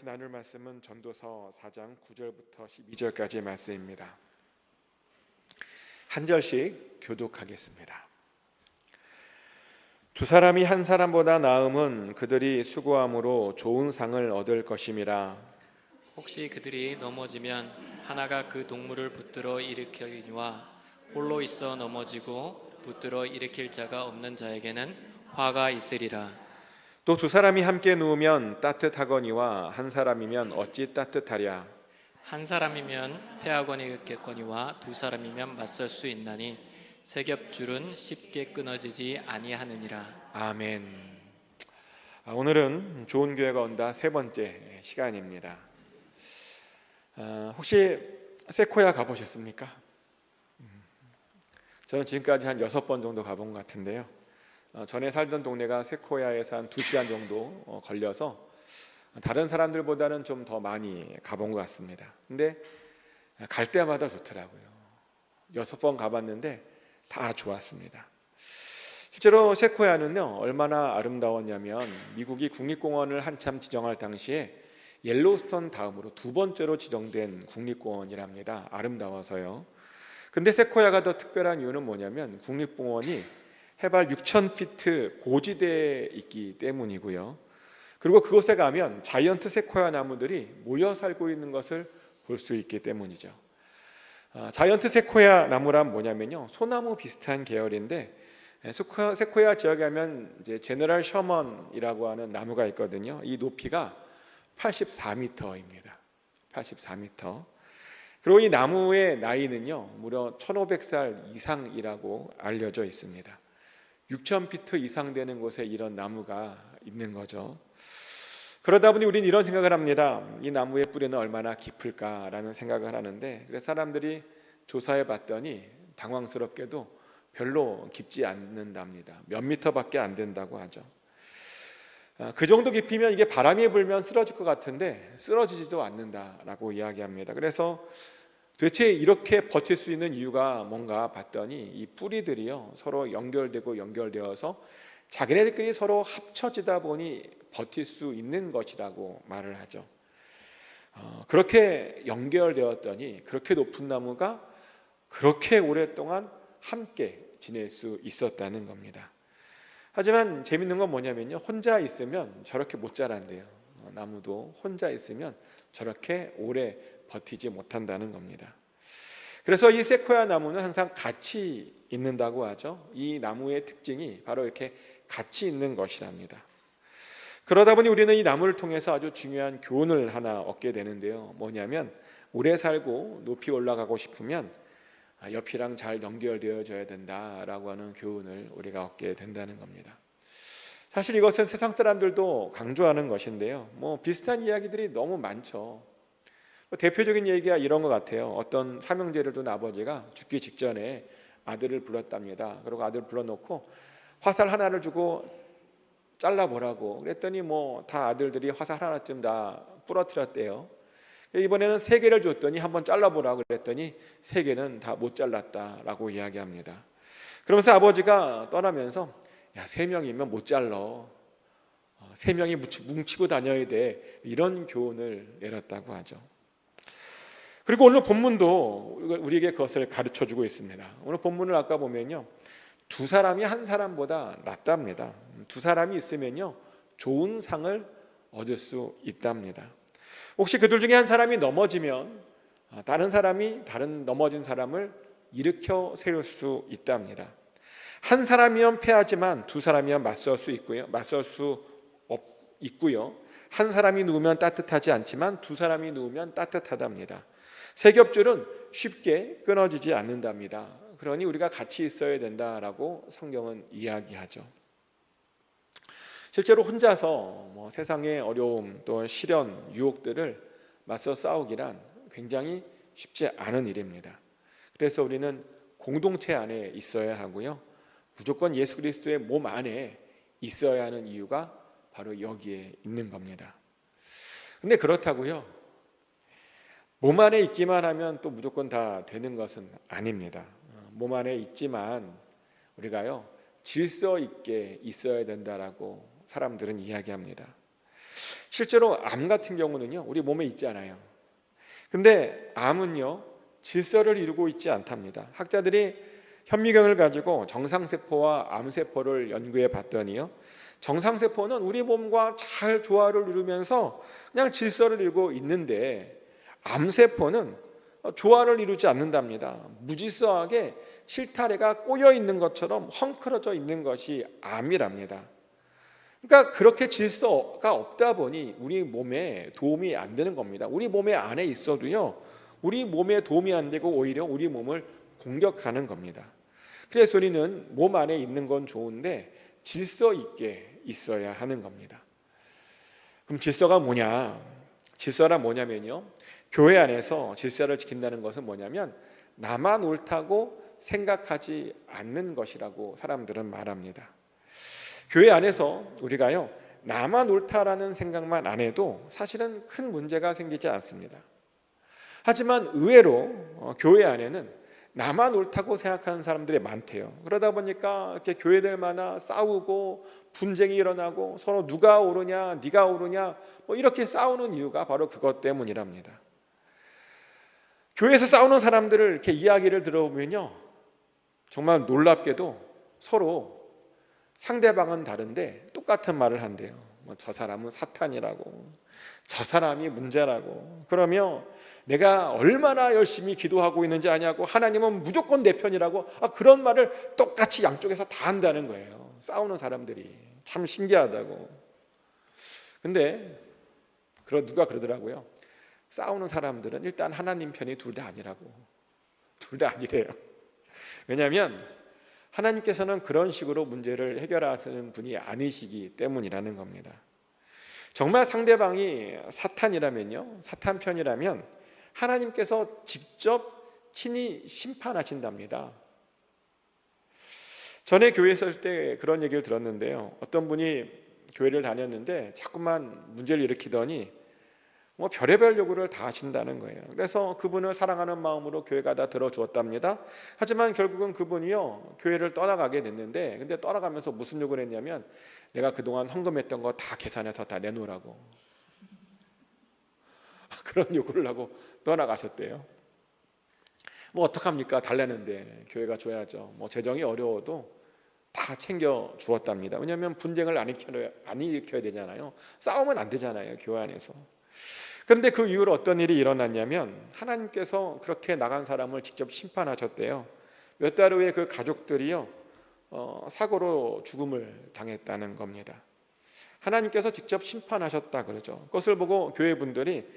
같이 나눌 말씀은 전도서 4장 9절부터 12절까지의 말씀입니다. 한 절씩 교독하겠습니다. 두 사람이 한 사람보다 나음은 그들이 수고함으로 좋은 상을 얻을 것임이라. 혹시 그들이 넘어지면 하나가 그 동물을 붙들어 일으키니와 홀로 있어 넘어지고 붙들어 일으킬 자가 없는 자에게는 화가 있으리라. 또 두 사람이 함께 누우면 따뜻하거니와 한 사람이면 어찌 따뜻하랴. 한 사람이면 패하거니와 두 사람이면 맞설 수 있나니 세 겹줄은 쉽게 끊어지지 아니하느니라. 아멘. 오늘은 좋은 교회가 온다 세 번째 시간입니다. 혹시 세코야 가보셨습니까? 저는 지금까지 한 6번 정도 가본 것 같은데요. 전에 살던 동네가 세코야에서 한 2시간 정도 걸려서 다른 사람들보다는 좀 더 많이 가본 것 같습니다. 근데 갈 때마다 좋더라고요. 6번 가봤는데 다 좋았습니다. 실제로 세코야는요, 얼마나 아름다웠냐면 미국이 국립공원을 한참 지정할 당시에 옐로우스톤 다음으로 두 번째로 지정된 국립공원이랍니다. 아름다워서요. 근데 세코야가 더 특별한 이유는 뭐냐면 국립공원이 해발 6,000피트 고지대에 있기 때문이고요. 그리고 그곳에 가면 자이언트 세코야 나무들이 모여 살고 있는 것을 볼 수 있기 때문이죠. 자이언트 세코야 나무란 뭐냐면요, 소나무 비슷한 계열인데 세코야 지역에 가면 이제 제너럴 셔먼이라고 하는 나무가 있거든요. 이 높이가 84m입니다. 84m. 그리고 이 나무의 나이는요, 무려 1,500살 이상이라고 알려져 있습니다. 6,000피트 이상 되는 곳에 이런 나무가 있는 거죠. 그러다 보니 우리는 이런 생각을 합니다. 이 나무의 뿌리는 얼마나 깊을까라는 생각을 하는데, 그래서 사람들이 조사해 봤더니 당황스럽게도 별로 깊지 않는답니다. 몇 미터밖에 안 된다고 하죠. 그 정도 깊이면 이게 바람이 불면 쓰러질 것 같은데 쓰러지지도 않는다라고 이야기합니다. 그래서 도대체 이렇게 버틸 수 있는 이유가 뭔가 봤더니 이 뿌리들이요, 서로 연결되어서 자기네들끼리 서로 합쳐지다 보니 버틸 수 있는 것이라고 말을 하죠. 그렇게 연결되었더니 그렇게 높은 나무가 그렇게 오랫동안 함께 지낼 수 있었다는 겁니다. 하지만 재밌는 건 뭐냐면요, 혼자 있으면 저렇게 못 자란대요. 나무도 혼자 있으면 저렇게 오래 버티지 못한다는 겁니다. 그래서 이 세코야 나무는 항상 같이 있는다고 하죠. 이 나무의 특징이 바로 이렇게 같이 있는 것이랍니다. 그러다 보니 우리는 이 나무를 통해서 아주 중요한 교훈을 하나 얻게 되는데요. 뭐냐면 오래 살고 높이 올라가고 싶으면 옆이랑 잘 연결되어져야 된다라고 하는 교훈을 우리가 얻게 된다는 겁니다. 사실 이것은 세상 사람들도 강조하는 것인데요. 비슷한 이야기들이 너무 많죠. 대표적인 얘기가 이런 것 같아요. 어떤 삼형제를 둔 아버지가 죽기 직전에 아들을 불렀답니다. 그리고 아들을 불러놓고 화살 하나를 주고 잘라보라고 그랬더니 다 아들들이 화살 하나쯤 다 부러뜨렸대요. 이번에는 3개를 줬더니 한번 잘라보라고 그랬더니 3개는 다 못 잘랐다라고 이야기합니다. 그러면서 아버지가 떠나면서 3명이면 못 잘라, 3명이 뭉치고 다녀야 돼, 이런 교훈을 내렸다고 하죠. 그리고 오늘 본문도 우리에게 그것을 가르쳐주고 있습니다. 오늘 본문을 아까 보면요, 두 사람이 한 사람보다 낫답니다. 두 사람이 있으면요, 좋은 상을 얻을 수 있답니다. 혹시 그들 중에 한 사람이 넘어지면 다른 사람이 다른 넘어진 사람을 일으켜 세울 수 있답니다. 한 사람이면 패하지만 두 사람이면 맞설 수 있고요. 한 사람이 누우면 따뜻하지 않지만 두 사람이 누우면 따뜻하답니다. 세 겹줄은 쉽게 끊어지지 않는답니다. 그러니 우리가 같이 있어야 된다라고 성경은 이야기하죠. 실제로 혼자서 세상의 어려움, 또 시련, 유혹들을 맞서 싸우기란 굉장히 쉽지 않은 일입니다. 그래서 우리는 공동체 안에 있어야 하고요, 무조건 예수 그리스도의 몸 안에 있어야 하는 이유가 바로 여기에 있는 겁니다. 근데 그렇다고요, 몸 안에 있기만 하면 또 무조건 다 되는 것은 아닙니다. 몸 안에 있지만 우리가요, 질서 있게 있어야 된다라고 사람들은 이야기합니다. 실제로 암 같은 경우는요, 우리 몸에 있지 않아요. 근데 암은요, 질서를 이루고 있지 않답니다. 학자들이 현미경을 가지고 정상세포와 암세포를 연구해 봤더니요, 정상세포는 우리 몸과 잘 조화를 이루면서 그냥 질서를 이루고 있는데, 암세포는 조화를 이루지 않는답니다. 무질서하게 실타래가 꼬여 있는 것처럼 헝클어져 있는 것이 암이랍니다. 그러니까 그렇게 질서가 없다 보니 우리 몸에 도움이 안 되는 겁니다. 우리 몸에 안에 있어도요, 우리 몸에 도움이 안 되고 오히려 우리 몸을 공격하는 겁니다. 그래서 우리는 몸 안에 있는 건 좋은데 질서 있게 있어야 하는 겁니다. 그럼 질서가 뭐냐? 질서란 뭐냐면요, 교회 안에서 질서를 지킨다는 것은 뭐냐면 나만 옳다고 생각하지 않는 것이라고 사람들은 말합니다. 교회 안에서 우리가요, 나만 옳다라는 생각만 안 해도 사실은 큰 문제가 생기지 않습니다. 하지만 의외로 교회 안에는 나만 옳다고 생각하는 사람들이 많대요. 그러다 보니까 이렇게 교회들마다 싸우고 분쟁이 일어나고 서로 누가 옳으냐, 네가 옳으냐, 이렇게 싸우는 이유가 바로 그것 때문이랍니다. 교회에서 싸우는 사람들을 이렇게 이야기를 들어보면요, 정말 놀랍게도 서로 상대방은 다른데 똑같은 말을 한대요. 저 사람은 사탄이라고, 저 사람이 문제라고, 그러며 내가 얼마나 열심히 기도하고 있는지 아냐고, 하나님은 무조건 내 편이라고, 그런 말을 똑같이 양쪽에서 다 한다는 거예요. 싸우는 사람들이 참 신기하다고. 근데 누가 그러더라고요. 싸우는 사람들은 일단 하나님 편이 둘 다 아니라고. 둘 다 아니래요. 왜냐하면 하나님께서는 그런 식으로 문제를 해결하시는 분이 아니시기 때문이라는 겁니다. 정말 상대방이 사탄이라면요, 사탄 편이라면 하나님께서 직접 친히 심판하신답니다. 전에 교회에 있을 때 그런 얘기를 들었는데요, 어떤 분이 교회를 다녔는데 자꾸만 문제를 일으키더니 별의별 요구를 다 하신다는 거예요. 그래서 그분을 사랑하는 마음으로 교회가 다 들어주었답니다. 하지만 결국은 그분이요, 교회를 떠나가게 됐는데, 근데 떠나가면서 무슨 요구를 했냐면 내가 그동안 헌금했던 거 다 계산해서 다 내놓으라고 그런 요구를 하고 떠나가셨대요. 어떡합니까? 달라는데 교회가 줘야죠. 재정이 어려워도 다 챙겨 주었답니다. 왜냐하면 분쟁을 안 일으켜야 되잖아요. 싸우면 안 되잖아요, 교회 안에서. 그런데 그 이후로 어떤 일이 일어났냐면 하나님께서 그렇게 나간 사람을 직접 심판하셨대요. 몇 달 후에 그 가족들이요, 사고로 죽음을 당했다는 겁니다. 하나님께서 직접 심판하셨다 그러죠. 그것을 보고 교회 분들이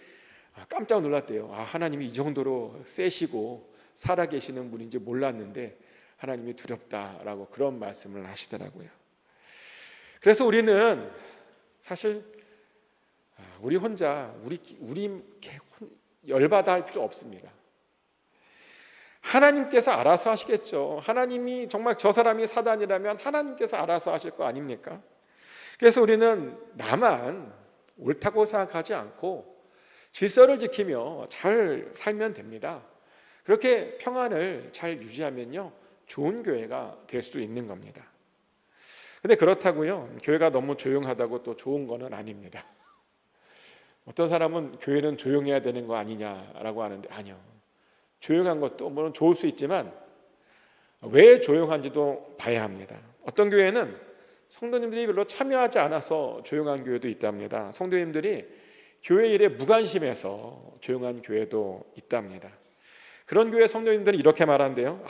깜짝 놀랐대요. 하나님이 이 정도로 세시고 살아계시는 분인지 몰랐는데 하나님이 두렵다라고 그런 말씀을 하시더라고요. 그래서 우리는 사실 우리 혼자 우리 열받아 할 필요 없습니다. 하나님께서 알아서 하시겠죠. 하나님이 정말 저 사람이 사단이라면 하나님께서 알아서 하실 거 아닙니까? 그래서 우리는 나만 옳다고 생각하지 않고 질서를 지키며 잘 살면 됩니다. 그렇게 평안을 잘 유지하면요, 좋은 교회가 될 수 있는 겁니다. 근데 그렇다고요, 교회가 너무 조용하다고 또 좋은 거는 아닙니다. 어떤 사람은 교회는 조용해야 되는 거 아니냐라고 하는데, 아니요, 조용한 것도 물론 좋을 수 있지만 왜 조용한지도 봐야 합니다. 어떤 교회는 성도님들이 별로 참여하지 않아서 조용한 교회도 있답니다. 성도님들이 교회 일에 무관심해서 조용한 교회도 있답니다. 그런 교회 성도님들은 이렇게 말한대요.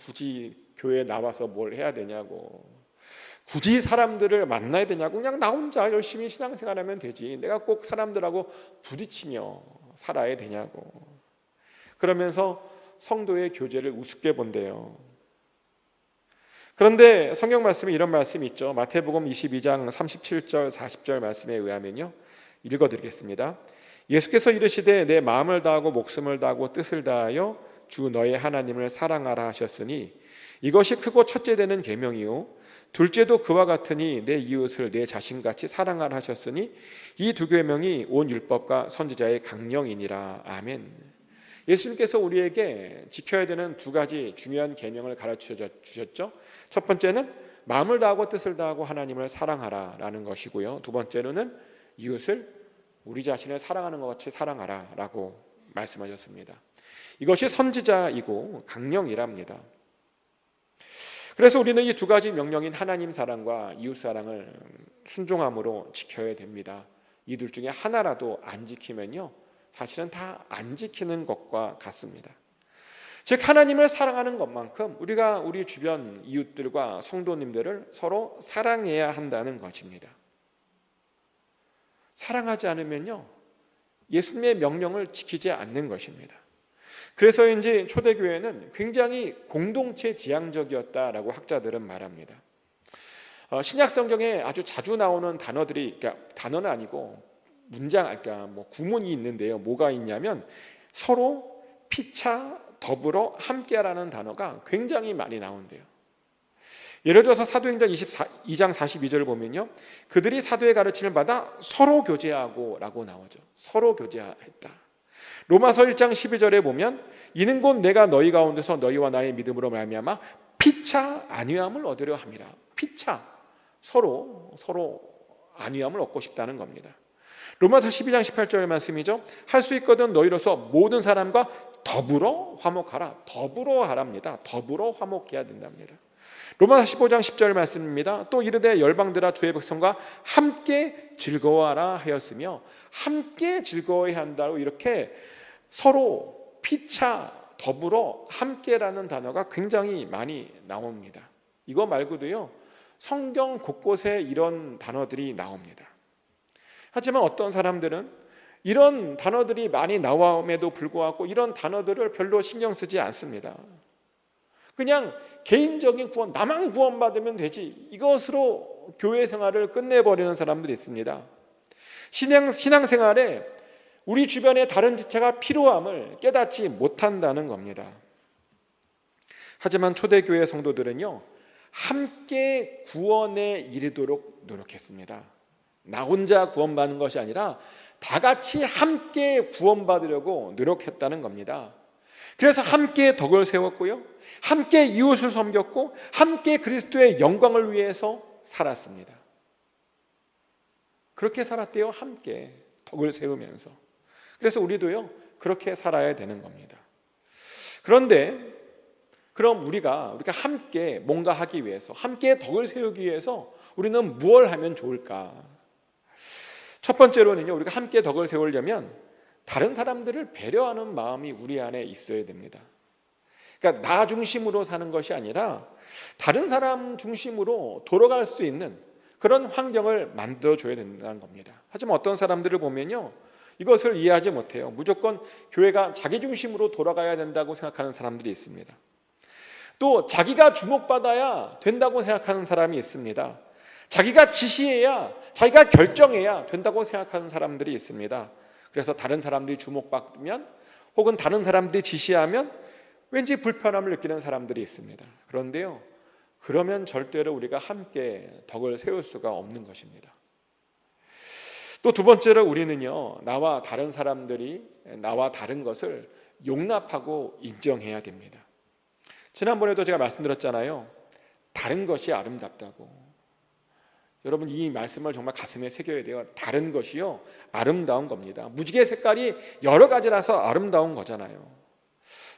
굳이 교회에 나와서 뭘 해야 되냐고, 굳이 사람들을 만나야 되냐고, 그냥 나 혼자 열심히 신앙생활하면 되지, 내가 꼭 사람들하고 부딪히며 살아야 되냐고. 그러면서 성도의 교제를 우습게 본대요. 그런데 성경 말씀에 이런 말씀이 있죠. 마태복음 22장 37절 40절 말씀에 의하면요, 읽어드리겠습니다. 예수께서 이르시되 내 마음을 다하고 목숨을 다하고 뜻을 다하여 주 너의 하나님을 사랑하라 하셨으니 이것이 크고 첫째 되는 계명이요 둘째도 그와 같으니 내 이웃을 내 자신같이 사랑하라 하셨으니 이 두 계명이 온 율법과 선지자의 강령이니라. 아멘. 예수님께서 우리에게 지켜야 되는 두 가지 중요한 계명을 가르쳐 주셨죠. 첫 번째는 마음을 다하고 뜻을 다하고 하나님을 사랑하라라는 것이고요, 두 번째로는 이웃을 우리 자신을 사랑하는 것 같이 사랑하라 라고 말씀하셨습니다. 이것이 선지자이고 강령이랍니다. 그래서 우리는 이 두 가지 명령인 하나님 사랑과 이웃 사랑을 순종함으로 지켜야 됩니다. 이 둘 중에 하나라도 안 지키면요, 사실은 다 안 지키는 것과 같습니다. 즉 하나님을 사랑하는 것만큼 우리가 우리 주변 이웃들과 성도님들을 서로 사랑해야 한다는 것입니다. 사랑하지 않으면요, 예수님의 명령을 지키지 않는 것입니다. 그래서인지 초대교회는 굉장히 공동체 지향적이었다라고 학자들은 말합니다. 신약 성경에 아주 자주 나오는 단어들이, 그러니까 단어는 아니고 문장, 그러니까 구문이 있는데요. 뭐가 있냐면 서로 피차 더불어 함께라는 단어가 굉장히 많이 나온대요. 예를 들어서 사도행전 22장 42절을 보면요, 그들이 사도의 가르침을 받아 서로 교제하고 라고 나오죠. 서로 교제했다. 로마서 1장 12절에 보면 이는 곧 내가 너희 가운데서 너희와 나의 믿음으로 말미암아 피차 안위함을 얻으려 함이라. 피차, 서로 안위함을 얻고 싶다는 겁니다. 로마서 12장 18절 말씀이죠. 할 수 있거든 너희로서 모든 사람과 더불어 화목하라. 더불어 하랍니다. 더불어 화목해야 된답니다. 로마서 15장 10절 말씀입니다. 또 이르되 열방들아 주의 백성과 함께 즐거워하라 하였으며, 함께 즐거워해야 한다고 이렇게 서로 피차 더불어 함께라는 단어가 굉장히 많이 나옵니다. 이거 말고도요, 성경 곳곳에 이런 단어들이 나옵니다. 하지만 어떤 사람들은 이런 단어들이 많이 나옴에도 불구하고 이런 단어들을 별로 신경 쓰지 않습니다. 그냥 개인적인 구원, 나만 구원받으면 되지, 이것으로 교회 생활을 끝내버리는 사람들이 있습니다. 신앙생활에 우리 주변에 다른 지체가 필요함을 깨닫지 못한다는 겁니다. 하지만 초대교회 성도들은요, 함께 구원에 이르도록 노력했습니다. 나 혼자 구원받는 것이 아니라 다 같이 함께 구원받으려고 노력했다는 겁니다. 그래서 함께 덕을 세웠고요, 함께 이웃을 섬겼고, 함께 그리스도의 영광을 위해서 살았습니다. 그렇게 살았대요. 함께 덕을 세우면서. 그래서 우리도요, 그렇게 살아야 되는 겁니다. 그런데 그럼 우리가 함께 뭔가 하기 위해서, 함께 덕을 세우기 위해서 우리는 무엇을 하면 좋을까? 첫 번째로는요, 우리가 함께 덕을 세우려면 다른 사람들을 배려하는 마음이 우리 안에 있어야 됩니다. 그러니까 나 중심으로 사는 것이 아니라 다른 사람 중심으로 돌아갈 수 있는 그런 환경을 만들어줘야 된다는 겁니다. 하지만 어떤 사람들을 보면요, 이것을 이해하지 못해요. 무조건 교회가 자기 중심으로 돌아가야 된다고 생각하는 사람들이 있습니다. 또 자기가 주목받아야 된다고 생각하는 사람이 있습니다. 자기가 지시해야, 자기가 결정해야 된다고 생각하는 사람들이 있습니다. 그래서 다른 사람들이 주목받으면, 혹은 다른 사람들이 지시하면 왠지 불편함을 느끼는 사람들이 있습니다. 그런데요, 그러면 절대로 우리가 함께 덕을 세울 수가 없는 것입니다. 또 두 번째로 우리는요, 나와 다른 사람들이 나와 다른 것을 용납하고 인정해야 됩니다. 지난번에도 제가 말씀드렸잖아요. 다른 것이 아름답다고. 여러분, 이 말씀을 정말 가슴에 새겨야 돼요. 다른 것이요, 아름다운 겁니다. 무지개 색깔이 여러 가지라서 아름다운 거잖아요.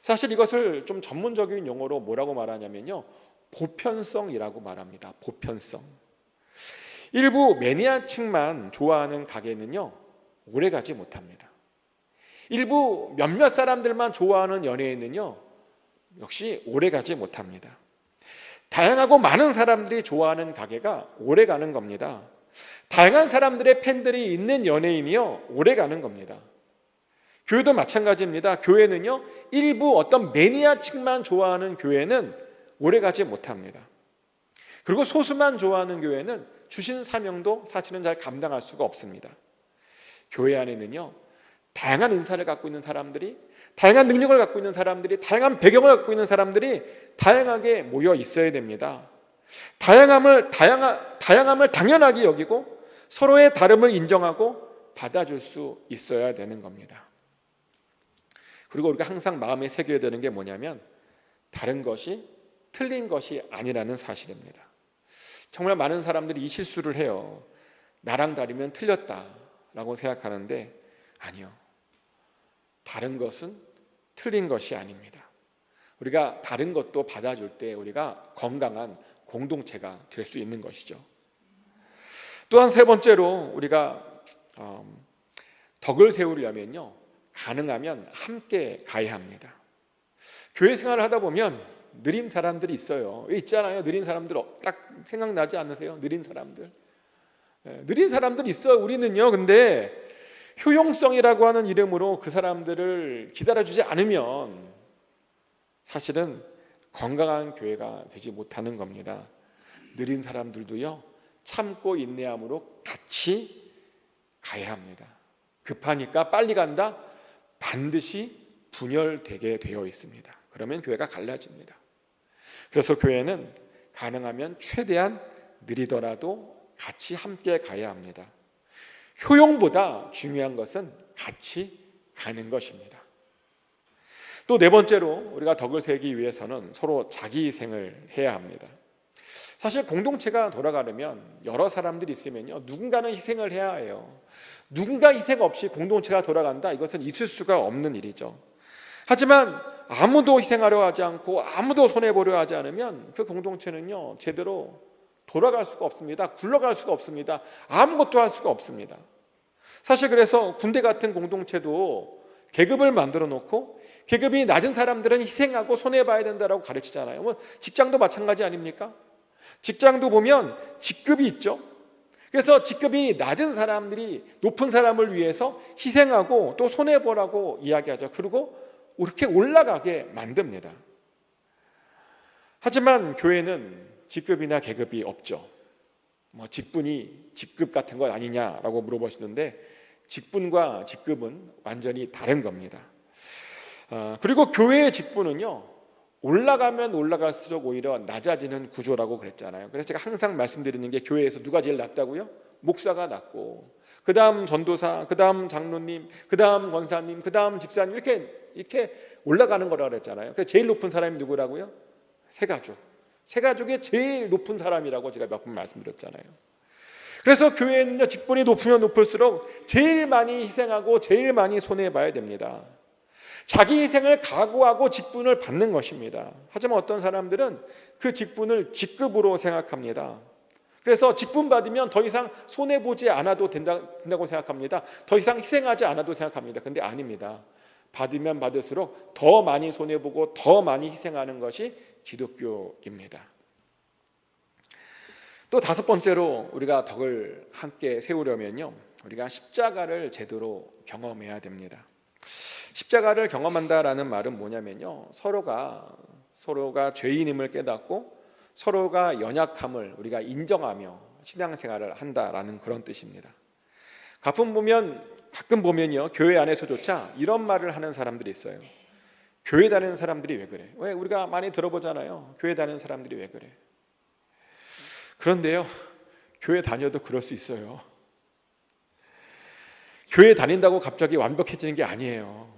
사실 이것을 좀 전문적인 용어로 뭐라고 말하냐면요, 보편성이라고 말합니다. 보편성. 일부 매니아층만 좋아하는 가게는요, 오래가지 못합니다. 일부 몇몇 사람들만 좋아하는 연예인은요, 역시 오래가지 못합니다. 다양하고 많은 사람들이 좋아하는 가게가 오래가는 겁니다. 다양한 사람들의 팬들이 있는 연예인이요, 오래가는 겁니다. 교회도 마찬가지입니다. 교회는요, 일부 어떤 매니아층만 좋아하는 교회는 오래가지 못합니다. 그리고 소수만 좋아하는 교회는 주신 사명도 사실은 잘 감당할 수가 없습니다. 교회 안에는요, 다양한 은사를 갖고 있는 사람들이, 다양한 능력을 갖고 있는 사람들이, 다양한 배경을 갖고 있는 사람들이 다양하게 모여 있어야 됩니다. 다양함을 당연하게 여기고 서로의 다름을 인정하고 받아줄 수 있어야 되는 겁니다. 그리고 우리가 항상 마음에 새겨야 되는 게 뭐냐면, 다른 것이 틀린 것이 아니라는 사실입니다. 정말 많은 사람들이 이 실수를 해요. 나랑 다르면 틀렸다 라고 생각하는데 아니요. 다른 것은 틀린 것이 아닙니다. 우리가 다른 것도 받아줄 때 우리가 건강한 공동체가 될 수 있는 것이죠. 또한 세 번째로 우리가 덕을 세우려면요, 가능하면 함께 가야 합니다. 교회 생활을 하다 보면 느린 사람들이 있어요. 있잖아요. 느린 사람들 딱 생각나지 않으세요? 느린 사람들. 느린 사람들 있어요. 우리는요. 근데 효용성이라고 하는 이름으로 그 사람들을 기다려주지 않으면 사실은 건강한 교회가 되지 못하는 겁니다. 느린 사람들도요, 참고 인내함으로 같이 가야 합니다. 급하니까 빨리 간다? 반드시 분열되게 되어 있습니다. 그러면 교회가 갈라집니다. 그래서 교회는 가능하면 최대한 느리더라도 같이 함께 가야 합니다. 효용보다 중요한 것은 같이 가는 것입니다. 또 네 번째로 우리가 덕을 세우기 위해서는 서로 자기 희생을 해야 합니다. 사실 공동체가 돌아가려면 여러 사람들이 있으면요, 누군가는 희생을 해야 해요. 누군가 희생 없이 공동체가 돌아간다, 이것은 있을 수가 없는 일이죠. 하지만 아무도 희생하려 하지 않고 아무도 손해보려 하지 않으면 그 공동체는요, 제대로 돌아갈 수가 없습니다. 굴러갈 수가 없습니다. 아무것도 할 수가 없습니다. 사실 그래서 군대 같은 공동체도 계급을 만들어 놓고 계급이 낮은 사람들은 희생하고 손해봐야 된다라고 가르치잖아요. 뭐 직장도 마찬가지 아닙니까? 직장도 보면 직급이 있죠. 그래서 직급이 낮은 사람들이 높은 사람을 위해서 희생하고 또 손해보라고 이야기하죠. 그리고 이렇게 올라가게 만듭니다. 하지만 교회는 직급이나 계급이 없죠. 뭐 직분이 직급 같은 것 아니냐라고 물어보시는데 직분과 직급은 완전히 다른 겁니다. 그리고 교회의 직분은요, 올라가면 올라갈수록 오히려 낮아지는 구조라고 그랬잖아요. 그래서 제가 항상 말씀드리는 게 교회에서 누가 제일 낮다고요? 목사가 낮고, 그 다음 전도사, 그 다음 장로님, 그 다음 권사님, 그 다음 집사님, 이렇게 올라가는 거라고 그랬잖아요. 그래서 제일 높은 사람이 누구라고요? 세가족. 세가족의 제일 높은 사람이라고 제가 몇 번 말씀드렸잖아요. 그래서 교회는요, 직분이 높으면 높을수록 제일 많이 희생하고 제일 많이 손해봐야 됩니다. 자기 희생을 각오하고 직분을 받는 것입니다. 하지만 어떤 사람들은 그 직분을 직급으로 생각합니다. 그래서 직분 받으면 더 이상 손해보지 않아도 된다고 생각합니다. 더 이상 희생하지 않아도 생각합니다. 근데 아닙니다. 받으면 받을수록 더 많이 손해보고 더 많이 희생하는 것이 기독교입니다. 또 다섯 번째로 우리가 덕을 함께 세우려면요, 우리가 십자가를 제대로 경험해야 됩니다. 십자가를 경험한다라는 말은 뭐냐면요, 서로가 죄인임을 깨닫고 서로가 연약함을 우리가 인정하며 신앙생활을 한다라는 그런 뜻입니다. 가끔 보면요, 교회 안에서조차 이런 말을 하는 사람들이 있어요. 교회 다니는 사람들이 왜 그래? 왜 우리가 많이 들어보잖아요. 교회 다니는 사람들이 왜 그래? 그런데요, 교회 다녀도 그럴 수 있어요. 교회 다닌다고 갑자기 완벽해지는 게 아니에요.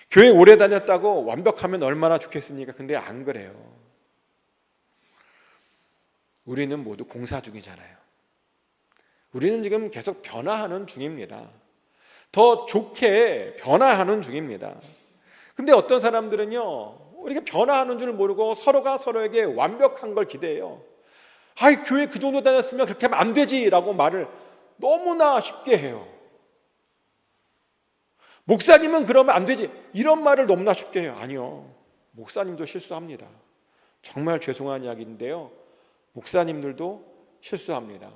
교회 오래 다녔다고 완벽하면 얼마나 좋겠습니까? 근데 안 그래요. 우리는 모두 공사 중이잖아요. 우리는 지금 계속 변화하는 중입니다. 더 좋게 변화하는 중입니다. 근데 어떤 사람들은요, 이렇게 변화하는 줄 모르고 서로가 서로에게 완벽한 걸 기대해요. 아이, 교회 그 정도 다녔으면 그렇게 하면 안 되지라고 말을 너무나 쉽게 해요. 목사님은 그러면 안 되지, 이런 말을 너무나 쉽게 해요. 아니요, 목사님도 실수합니다. 정말 죄송한 이야기인데요, 목사님들도 실수합니다.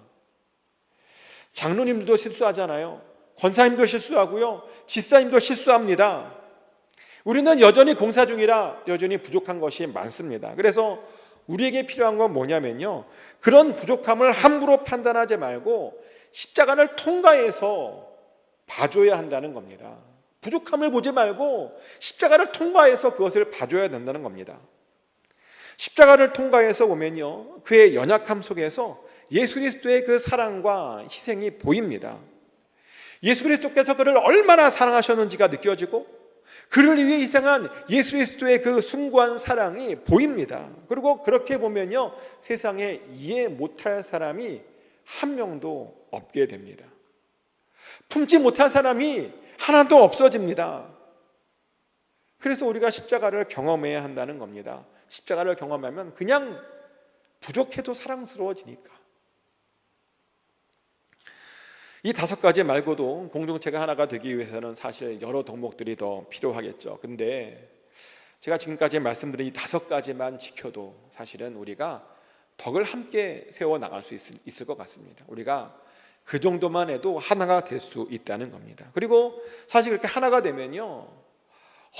장로님들도 실수하잖아요. 권사님도 실수하고요, 집사님도 실수합니다. 우리는 여전히 공사 중이라 여전히 부족한 것이 많습니다. 그래서 우리에게 필요한 건 뭐냐면요, 그런 부족함을 함부로 판단하지 말고 십자가를 통과해서 봐줘야 한다는 겁니다. 부족함을 보지 말고 십자가를 통과해서 그것을 봐줘야 된다는 겁니다. 십자가를 통과해서 보면요, 그의 연약함 속에서 예수 그리스도의 그 사랑과 희생이 보입니다. 예수 그리스도께서 그를 얼마나 사랑하셨는지가 느껴지고, 그를 위해 희생한 예수 그리스도의 그 숭고한 사랑이 보입니다. 그리고 그렇게 보면요, 세상에 이해 못할 사람이 한 명도 없게 됩니다. 품지 못한 사람이 하나도 없어집니다. 그래서 우리가 십자가를 경험해야 한다는 겁니다. 십자가를 경험하면 그냥 부족해도 사랑스러워지니까. 이 5가지 말고도 공동체가 하나가 되기 위해서는 사실 여러 덕목들이 더 필요하겠죠. 근데 제가 지금까지 말씀드린 이 5가지만 지켜도 사실은 우리가 덕을 함께 세워 나갈 수 있을 것 같습니다. 우리가 그 정도만 해도 하나가 될 수 있다는 겁니다. 그리고 사실 그렇게 하나가 되면요,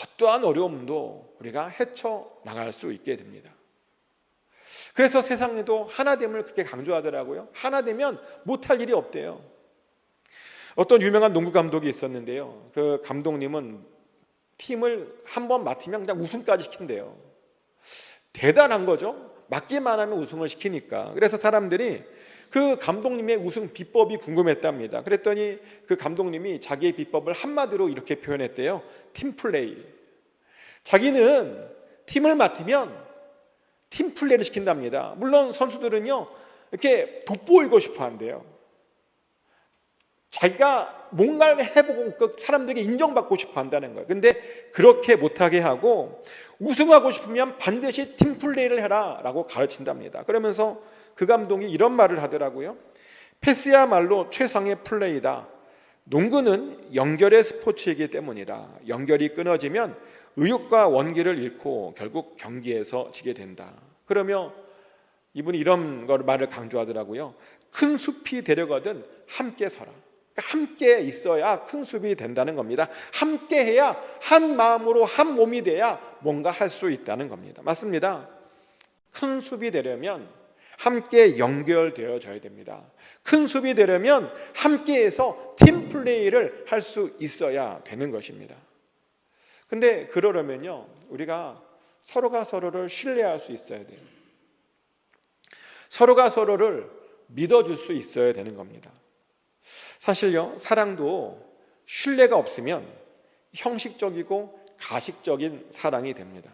어떠한 어려움도 우리가 헤쳐나갈 수 있게 됩니다. 그래서 세상에도 하나됨을 그렇게 강조하더라고요. 하나되면 못할 일이 없대요. 어떤 유명한 농구 감독이 있었는데요, 그 감독님은 팀을 한 번 맡으면 그냥 우승까지 시킨대요. 대단한 거죠. 맡기만 하면 우승을 시키니까. 그래서 사람들이 그 감독님의 우승 비법이 궁금했답니다. 그랬더니 그 감독님이 자기의 비법을 한마디로 이렇게 표현했대요. 팀플레이. 자기는 팀을 맡으면 팀플레이를 시킨답니다. 물론 선수들은요, 이렇게 돋보이고 싶어 한대요. 자기가 뭔가를 해보고 그 사람들에게 인정받고 싶어 한다는 거예요. 근데 그렇게 못하게 하고 우승하고 싶으면 반드시 팀플레이를 해라 라고 가르친답니다. 그러면서 그 감독이 이런 말을 하더라고요. 패스야말로 최상의 플레이다. 농구는 연결의 스포츠이기 때문이다. 연결이 끊어지면 의욕과 원기를 잃고 결국 경기에서 지게 된다. 그러며 이분이 이런 말을 강조하더라고요. 큰 숲이 되려거든 함께 서라. 함께 있어야 큰 숲이 된다는 겁니다. 함께 해야 한 마음으로 한 몸이 돼야 뭔가 할 수 있다는 겁니다. 맞습니다. 큰 숲이 되려면 함께 연결되어져야 됩니다. 큰 숲이 되려면 함께해서 팀플레이를 할 수 있어야 되는 것입니다. 근데 그러려면요, 우리가 서로가 서로를 신뢰할 수 있어야 돼요. 서로가 서로를 믿어줄 수 있어야 되는 겁니다. 사실요, 사랑도 신뢰가 없으면 형식적이고 가식적인 사랑이 됩니다.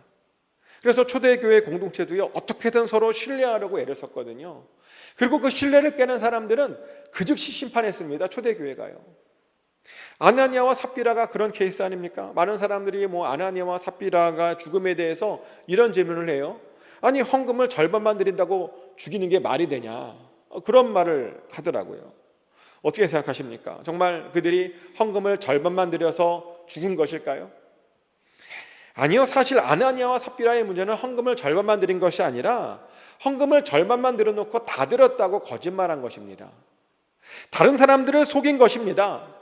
그래서 초대교회 공동체도요, 어떻게든 서로 신뢰하려고 애를 썼거든요. 그리고 그 신뢰를 깨는 사람들은 그 즉시 심판했습니다. 초대교회가요. 아나니아와 삽비라가 그런 케이스 아닙니까? 많은 사람들이 아나니아와 삽비라가 죽음에 대해서 이런 질문을 해요. 아니, 헌금을 절반만 드린다고 죽이는 게 말이 되냐? 그런 말을 하더라고요. 어떻게 생각하십니까? 정말 그들이 헌금을 절반만 드려서 죽은 것일까요? 아니요, 사실 아나니아와 삽비라의 문제는 헌금을 절반만 드린 것이 아니라 헌금을 절반만 드려놓고 다 드렸다고 거짓말한 것입니다. 다른 사람들을 속인 것입니다.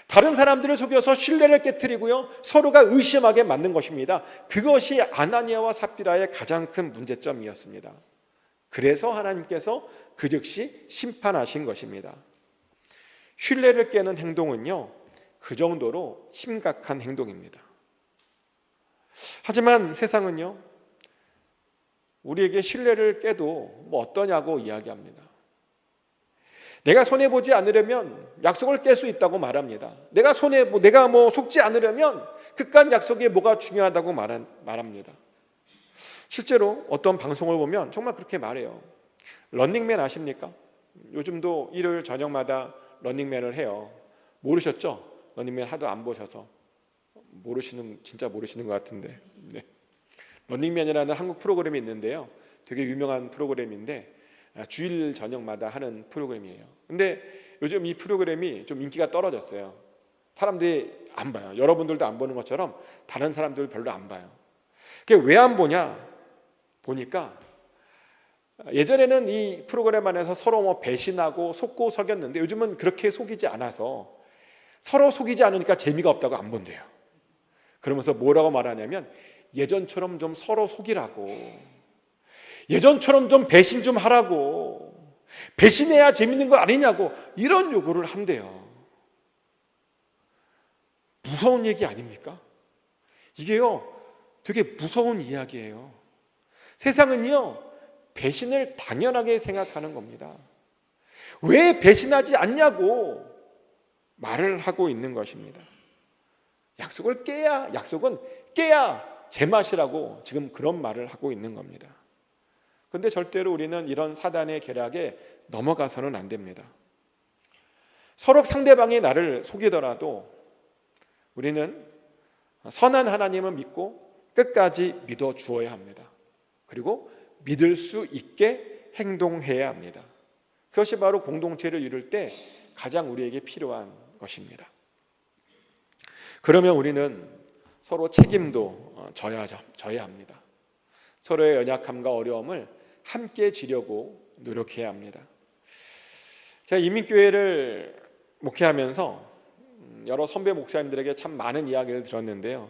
다른 사람들을 속여서 신뢰를 깨트리고요, 서로가 의심하게 만든 것입니다. 그것이 아나니아와 삽비라의 가장 큰 문제점이었습니다. 그래서 하나님께서 그 즉시 심판하신 것입니다. 신뢰를 깨는 행동은요, 그 정도로 심각한 행동입니다. 하지만 세상은요, 우리에게 신뢰를 깨도 어떠냐고 이야기합니다. 내가 손해보지 않으려면 약속을 깰 수 있다고 말합니다. 내가 속지 않으려면 그깟 약속이 뭐가 중요하다고 말합니다. 실제로 어떤 방송을 보면 정말 그렇게 말해요. 런닝맨 아십니까? 요즘도 일요일 저녁마다 런닝맨을 해요. 모르셨죠? 런닝맨 하도 안 보셔서 진짜 모르시는 것 같은데. 네. 런닝맨이라는 한국 프로그램이 있는데요, 되게 유명한 프로그램인데 주일 저녁마다 하는 프로그램이에요. 근데 요즘 이 프로그램이 좀 인기가 떨어졌어요. 사람들이 안 봐요. 여러분들도 안 보는 것처럼 다른 사람들 별로 안 봐요. 그게 왜 안 보냐 보니까, 예전에는 이 프로그램 안에서 서로 배신하고 속고 속였는데 요즘은 그렇게 속이지 않아서, 서로 속이지 않으니까 재미가 없다고 안 본대요. 그러면서 뭐라고 말하냐면, 예전처럼 좀 서로 속이라고, 예전처럼 좀 배신 좀 하라고, 배신해야 재밌는 거 아니냐고, 이런 요구를 한대요. 무서운 얘기 아닙니까? 이게요, 되게 무서운 이야기예요. 세상은요, 배신을 당연하게 생각하는 겁니다. 왜 배신하지 않냐고 말을 하고 있는 것입니다. 약속은 깨야 제맛이라고 지금 그런 말을 하고 있는 겁니다. 그런데 절대로 우리는 이런 사단의 계략에 넘어가서는 안 됩니다. 서로 상대방이 나를 속이더라도 우리는 선한 하나님을 믿고 끝까지 믿어 주어야 합니다. 그리고 믿을 수 있게 행동해야 합니다. 그것이 바로 공동체를 이룰 때 가장 우리에게 필요한 것입니다. 그러면 우리는 서로 책임도 져야 합니다. 서로의 연약함과 어려움을 함께 지려고 노력해야 합니다. 제가 이민교회를 목회하면서 여러 선배 목사님들에게 참 많은 이야기를 들었는데요,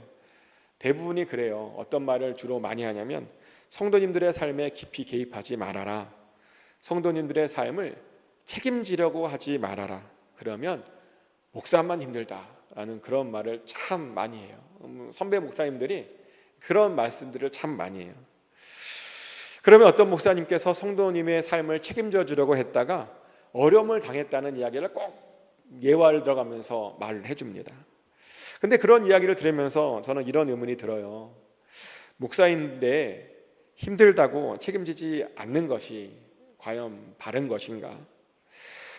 대부분이 그래요. 어떤 말을 주로 많이 하냐면 성도님들의 삶에 깊이 개입하지 말아라, 성도님들의 삶을 책임지려고 하지 말아라, 그러면 목사만 힘들다라는 그런 말을 참 많이 해요. 선배 목사님들이 그런 말씀들을 참 많이 해요. 그러면 어떤 목사님께서 성도님의 삶을 책임져 주려고 했다가 어려움을 당했다는 이야기를 꼭 예화를 들어가면서 말을 해줍니다. 근데 그런 이야기를 들으면서 저는 이런 의문이 들어요. 목사인데 힘들다고 책임지지 않는 것이 과연 바른 것인가?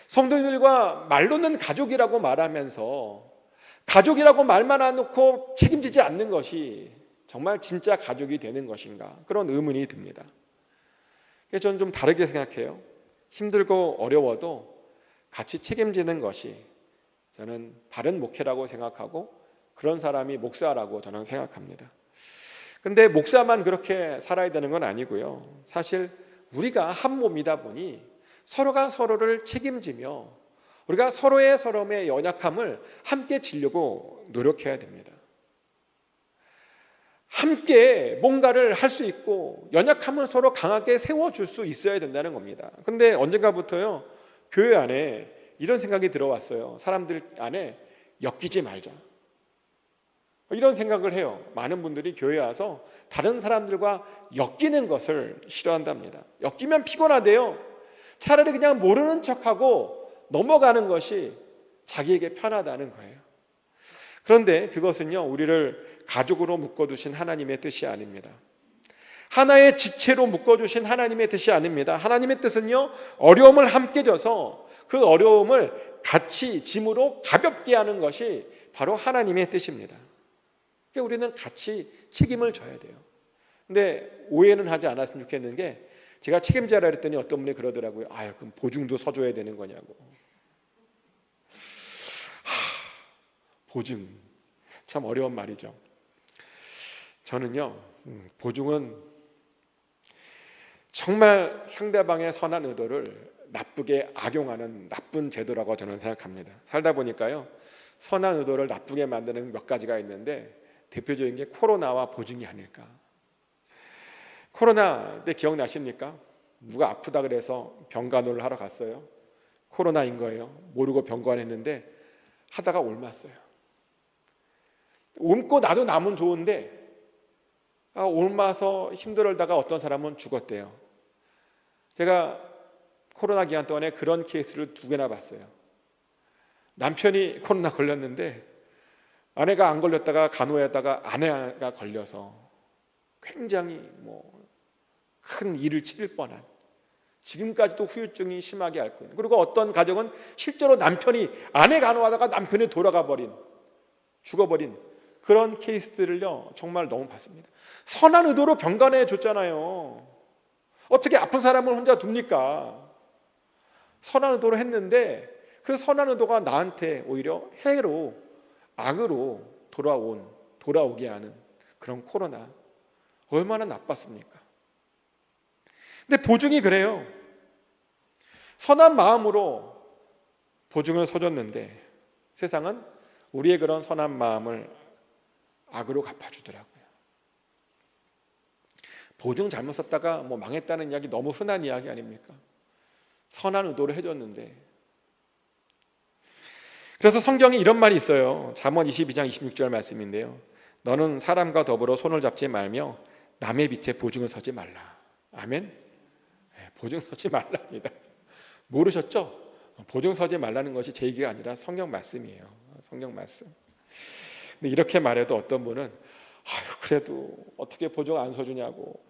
성도님들과 말로는 가족이라고 말하면서 가족이라고 말만 안 놓고 책임지지 않는 것이 정말 진짜 가족이 되는 것인가? 그런 의문이 듭니다. 저는 좀 다르게 생각해요. 힘들고 어려워도 같이 책임지는 것이 저는 바른 목회라고 생각하고 그런 사람이 목사라고 저는 생각합니다. 근데 목사만 그렇게 살아야 되는 건 아니고요. 사실 우리가 한 몸이다 보니 서로가 서로를 책임지며 우리가 서로의 연약함을 함께 지려고 노력해야 됩니다. 함께 뭔가를 할 수 있고 연약함을 서로 강하게 세워줄 수 있어야 된다는 겁니다. 근데 언젠가부터요, 교회 안에 이런 생각이 들어왔어요. 사람들 안에 엮이지 말자, 이런 생각을 해요. 많은 분들이 교회에 와서 다른 사람들과 엮이는 것을 싫어한답니다. 엮이면 피곤하대요. 차라리 그냥 모르는 척하고 넘어가는 것이 자기에게 편하다는 거예요. 그런데 그것은요, 우리를 가족으로 묶어두신 하나님의 뜻이 아닙니다. 하나의 지체로 묶어주신 하나님의 뜻이 아닙니다. 하나님의 뜻은요, 어려움을 함께 져서 그 어려움을 같이 짐으로 가볍게 하는 것이 바로 하나님의 뜻입니다. 그러니까 우리는 같이 책임을 져야 돼요. 근데 오해는 하지 않았으면 좋겠는 게, 제가 책임져라 그랬더니 어떤 분이 그러더라고요. 그럼 보증도 서줘야 되는 거냐고. 보증, 참 어려운 말이죠. 저는요, 보증은 정말 상대방의 선한 의도를 나쁘게 악용하는 나쁜 제도라고 저는 생각합니다. 살다 보니까요, 선한 의도를 나쁘게 만드는 몇 가지가 있는데 대표적인 게 코로나와 보증이 아닐까. 코로나 때 기억나십니까? 누가 아프다 그래서 병간호를 하러 갔어요. 코로나인 거예요. 모르고 병간했는데 하다가 옮았어요. 옮고 나도 남은 좋은데 옮아서 힘들다가 어떤 사람은 죽었대요. 제가 코로나 기간 동안에 그런 케이스를 2개나 봤어요. 남편이 코로나 걸렸는데 아내가 안 걸렸다가 간호했다가 아내가 걸려서 굉장히 큰 일을 치를 뻔한, 지금까지도 후유증이 심하게 앓고 있는, 그리고 어떤 가정은 실제로 남편이 아내 간호하다가 남편이 죽어버린 그런 케이스들을요 정말 너무 봤습니다. 선한 의도로 병간해 줬잖아요. 어떻게 아픈 사람을 혼자 둡니까? 선한 의도로 했는데 그 선한 의도가 나한테 오히려 해로, 악으로 돌아오게 하는 그런 코로나, 얼마나 나빴습니까? 근데 보증이 그래요. 선한 마음으로 보증을 서줬는데 세상은 우리의 그런 선한 마음을 악으로 갚아주더라고요. 보증 잘못 썼다가 망했다는 이야기 너무 흔한 이야기 아닙니까? 선한 의도로 해줬는데. 그래서 성경에 이런 말이 있어요. 잠언 22장 26절 말씀인데요, 너는 사람과 더불어 손을 잡지 말며 남의 밑에 보증을 서지 말라. 아멘. 보증 서지 말랍니다. 모르셨죠? 보증 서지 말라는 것이 제 얘기가 아니라 성경 말씀이에요. 성경 말씀. 근데 이렇게 말해도 어떤 분은 그래도 어떻게 보증 안 서주냐고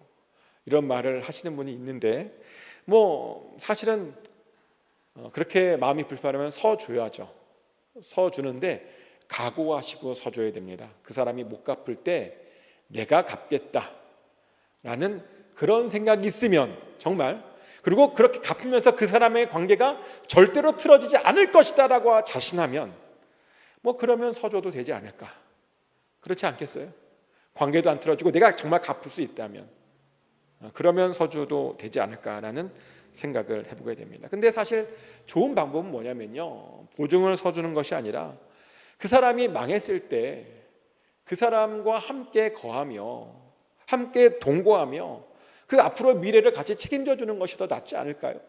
이런 말을 하시는 분이 있는데, 사실은 그렇게 마음이 불편하면 서줘야죠. 서주는데 각오하시고 서줘야 됩니다. 그 사람이 못 갚을 때 내가 갚겠다라는 그런 생각이 있으면 정말, 그리고 그렇게 갚으면서 그 사람의 관계가 절대로 틀어지지 않을 것이다라고 자신하면 그러면 서줘도 되지 않을까. 그렇지 않겠어요? 관계도 안 틀어지고 내가 정말 갚을 수 있다면 그러면 서줘도 되지 않을까라는 생각을 해보게 됩니다. 근데 사실 좋은 방법은 뭐냐면요, 보증을 서주는 것이 아니라 그 사람이 망했을 때 그 사람과 함께 거하며 함께 동거하며 그 앞으로 미래를 같이 책임져 주는 것이 더 낫지 않을까요?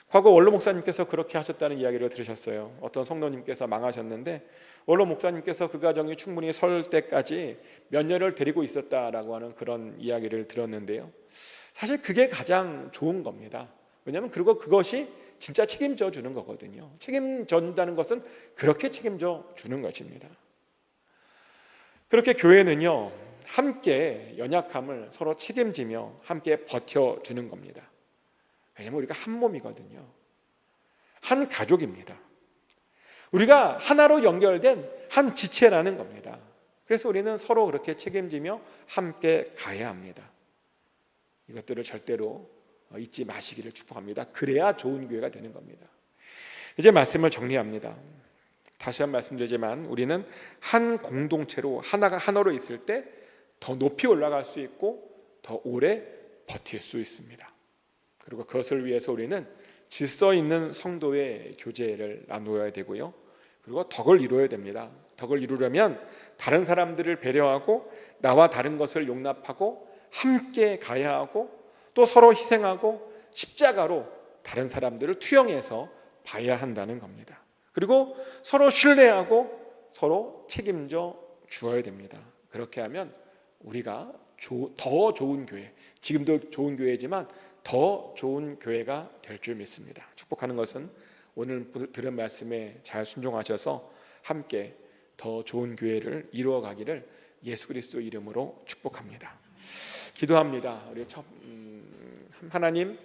과거 원로 목사님께서 그렇게 하셨다는 이야기를 들으셨어요. 어떤 성도님께서 망하셨는데 원로 목사님께서 그 가정이 충분히 설 때까지 몇 년을 데리고 있었다라고 하는 그런 이야기를 들었는데요, 사실 그게 가장 좋은 겁니다. 왜냐하면 그리고 그것이 진짜 책임져 주는 거거든요. 책임져 준다는 것은 그렇게 책임져 주는 것입니다. 그렇게 교회는요, 함께 연약함을 서로 책임지며 함께 버텨주는 겁니다. 왜냐하면 우리가 한 몸이거든요. 한 가족입니다. 우리가 하나로 연결된 한 지체라는 겁니다. 그래서 우리는 서로 그렇게 책임지며 함께 가야 합니다. 이것들을 절대로 잊지 마시기를 축복합니다. 그래야 좋은 교회가 되는 겁니다. 이제 말씀을 정리합니다. 다시 한번 말씀드리지만 우리는 한 공동체로 하나로 있을 때 더 높이 올라갈 수 있고 더 오래 버틸 수 있습니다. 그리고 그것을 위해서 우리는 질서 있는 성도의 교제를 나누어야 되고요, 그리고 덕을 이루어야 됩니다. 덕을 이루려면 다른 사람들을 배려하고 나와 다른 것을 용납하고 함께 가야 하고 또 서로 희생하고 십자가로 다른 사람들을 투영해서 봐야 한다는 겁니다. 그리고 서로 신뢰하고 서로 책임져 주어야 됩니다. 그렇게 하면 우리가 더 좋은 교회, 지금도 좋은 교회지만 더 좋은 교회가 될 줄 믿습니다. 축복하는 것은 오늘 들은 말씀에 잘 순종하셔서 함께 더 좋은 교회를 이루어가기를 예수 그리스도 이름으로 축복합니다. 기도합니다. 우리 하나님,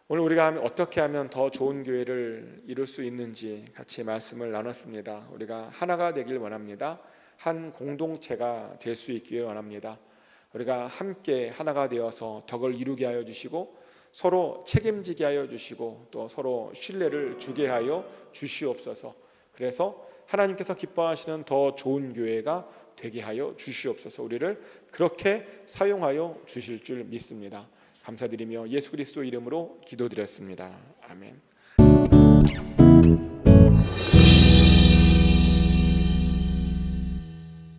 오늘 우리가 어떻게 하면 더 좋은 교회를 이룰 수 있는지 같이 말씀을 나눴습니다. 우리가 하나가 되길 원합니다. 한 공동체가 될 수 있기를 원합니다. 우리가 함께 하나가 되어서 덕을 이루게 하여 주시고 서로 책임지게 하여 주시고 또 서로 신뢰를 주게 하여 주시옵소서. 그래서 하나님께서 기뻐하시는 더 좋은 교회가 되게 하여 주시옵소서. 우리를 그렇게 사용하여 주실 줄 믿습니다. 감사드리며 예수 그리스도 이름으로 기도드렸습니다. 아멘.